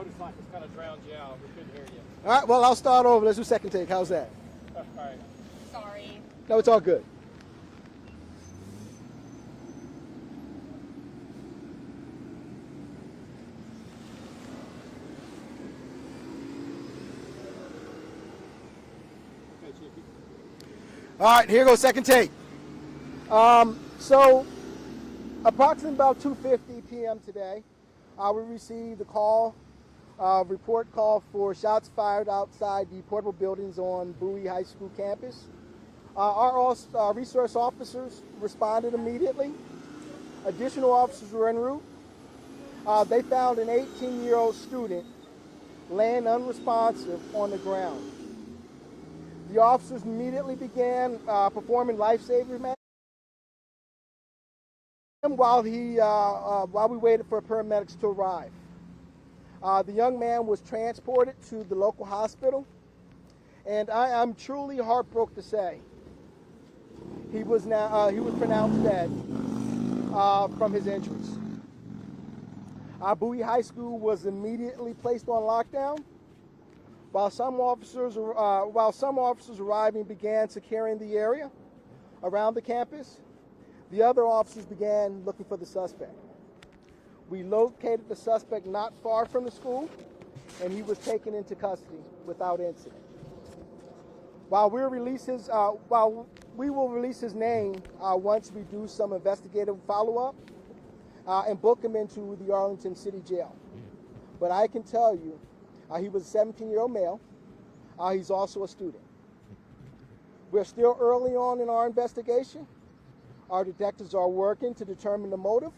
motorcycles kind of drowned you out. We couldn't hear you. All right, well, I'll start over. Let's do second take. How's that? All right. Sorry. No, it's all good. Okay, Chief. All right, here goes second take. So, approximately about 2:50 p.m. today, we received a call, report call for shots fired outside the portable buildings on Bowie High School campus. Our resource officers responded immediately. Additional officers were en route. They found an 18-year-old student laying unresponsive on the ground. The officers immediately began performing life-saving measures while we waited for paramedics to arrive. The young man was transported to the local hospital, and I'm truly heartbroken to say he was pronounced dead from his injuries. Bowie High School was immediately placed on lockdown. While some officers arriving began securing the area around the campus, the other officers began looking for the suspect. We located the suspect not far from the school, and he was taken into custody without incident. While we will release his name once we do some investigative follow-up and book him into the Arlington City Jail. But I can tell you, he was a 17-year-old male. He's also a student. We're still early on in our investigation. Our detectives are working to determine the motive.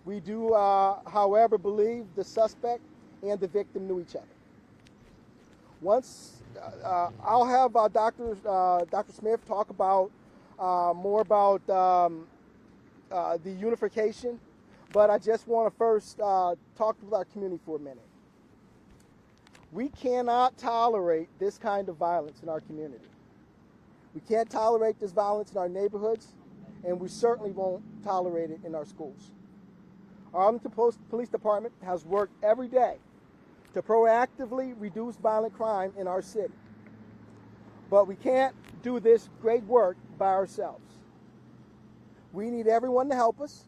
We do, however, believe the suspect and the victim knew each other. Once, I'll have Dr. Smith talk about more about the unification, but I just want to first talk with our community for a minute. We cannot tolerate this kind of violence in our community. We can't tolerate this violence in our neighborhoods, and we certainly won't tolerate it in our schools. Our Arlington Police Department has worked every day to proactively reduce violent crime in our city. But we can't do this great work by ourselves. We need everyone to help us.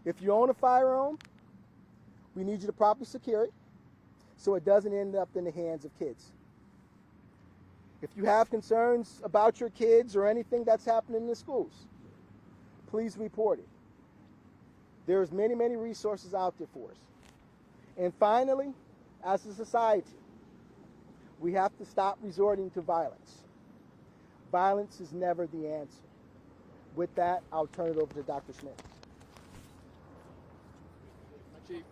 If you own a firearm, we need you to properly secure it so it doesn't end up in the hands of kids. If you have concerns about your kids or anything that's happening in the schools, please report it. There's many, many resources out there for us. And finally, as a society, we have to stop resorting to violence. Violence is never the answer. With that, I'll turn it over to Dr. Smith. My Chief.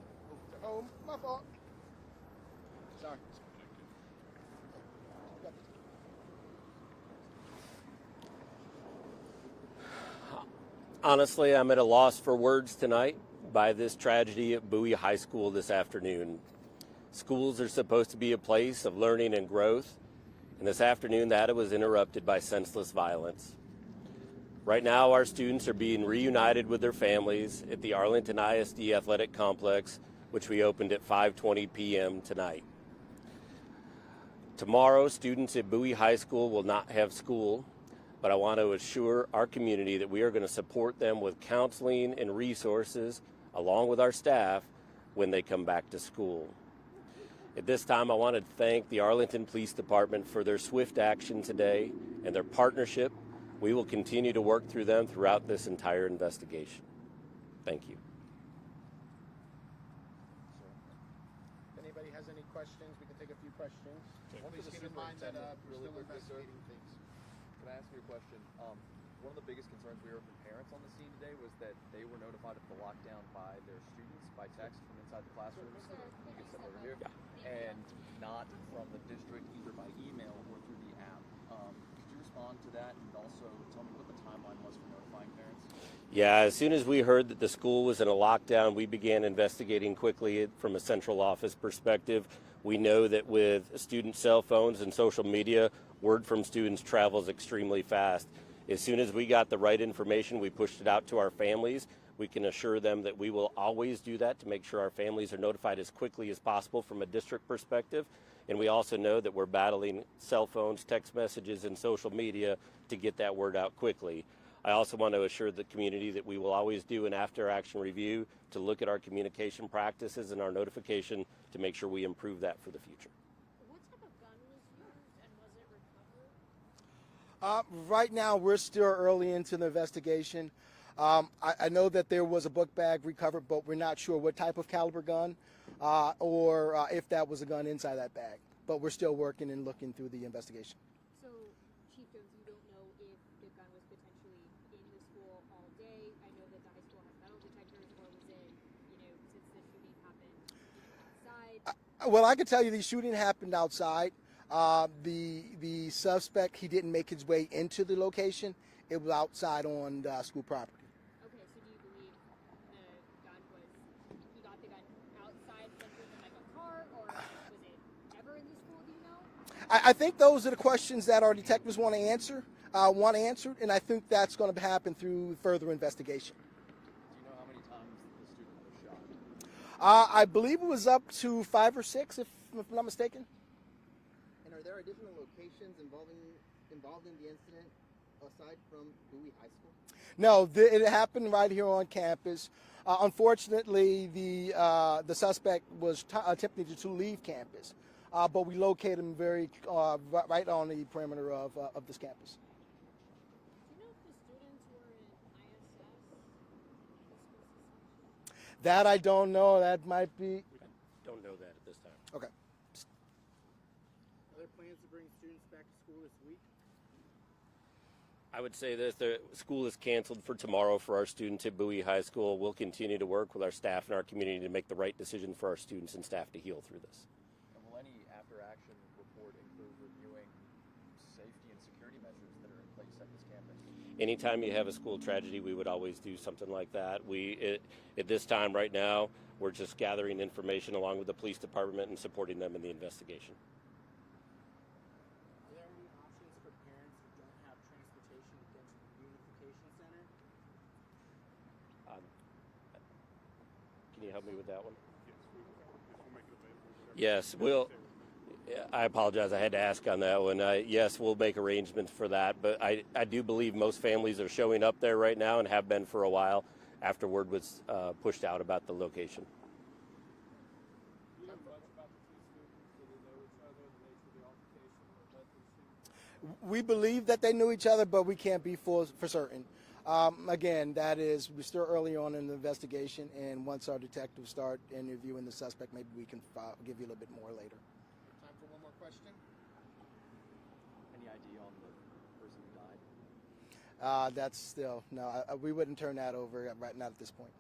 Oh, my fault. Sorry. Honestly, I'm at a loss for words tonight by this tragedy at Bowie High School this afternoon. Schools are supposed to be a place of learning and growth, and this afternoon that was interrupted by senseless violence. Right now, our students are being reunited with their families at the Arlington ISD Athletic Complex, which we opened at 5:20 p.m. tonight. Tomorrow, students at Bowie High School will not have school, but I want to assure our community that we are going to support them with counseling and resources, along with our staff, when they come back to school. At this time, I want to thank the Arlington Police Department for their swift action today and their partnership. We will continue to work through them throughout this entire investigation. Thank you. If anybody has any questions, we can take a few questions. Please keep in mind that we're still investigating things. Can I ask you a question? One of the biggest concerns we heard from parents on the scene today was that they were notified of the lockdown by their students by text from inside the classrooms. You can send over here. Yeah. And not from the district, either by email or through the app. Could you respond to that and also tell me what the timeline was for notifying parents? Yeah, as soon as we heard that the school was in a lockdown, we began investigating quickly from a central office perspective. We know that with student cell phones and social media, word from students travels extremely fast. As soon as we got the right information, we pushed it out to our families. We can assure them that we will always do that to make sure our families are notified as quickly as possible from a district perspective. And we also know that we're battling cell phones, text messages, and social media to get that word out quickly. I also want to assure the community that we will always do an after-action review to look at our communication practices and our notification to make sure we improve that for the future. What type of gun was used and was it recovered? Right now, we're still early into the investigation. I know that there was a book bag recovered, but we're not sure what type of caliber gun or if that was a gun inside that bag. But we're still working and looking through the investigation. So, Chief Jones, you don't know if the gun was potentially in the school all day. I know that the high school has metal detectors, or was it, since the shooting happened, outside? Well, I can tell you the shooting happened outside. The suspect, he didn't make his way into the location. It was outside on school property. Okay, so do you believe the gun was, he got the gun outside, potentially in like a car, or was it ever in the school, do you know? I think those are the questions that our detectives want answered, and I think that's going to happen through further investigation. Do you know how many times the student was shot? I believe it was up to 5 or 6, if I'm not mistaken. And are there additional locations involved in the incident aside from Bowie High School? No, it happened right here on campus. Unfortunately, the suspect was attempting to leave campus, but we located him right on the perimeter of this campus. Do you know if the students were in ISS? That I don't know. That might be. Don't know that at this time. Okay. Are there plans to bring students back to school this week? I would say this, the school is canceled for tomorrow for our students at Bowie High School. We'll continue to work with our staff and our community to make the right decision for our students and staff to heal through this. And will any after-action report include reviewing safety and security measures that are in place at this campus? Anytime you have a school tragedy, we would always do something like that. At this time right now, we're just gathering information along with the police department and supporting them in the investigation. Are there any options for parents who don't have transportation to get to the reunification center? Can you help me with that one? Yes, Yes, I apologize. I had to ask on that one. Yes, we'll make arrangements for that. But I do believe most families are showing up there right now and have been for a while after word was pushed out about the location. Do you know much about the two students? Do they know each other, the nature of the altercation that led to the shooting? We believe that they knew each other, but we can't be for certain. Again, we're still early on in the investigation, and once our detectives start interviewing the suspect, maybe we can give you a little bit more later. Time for one more question. Any idea on the person who died? That's still, no, we wouldn't turn that over right now at this point.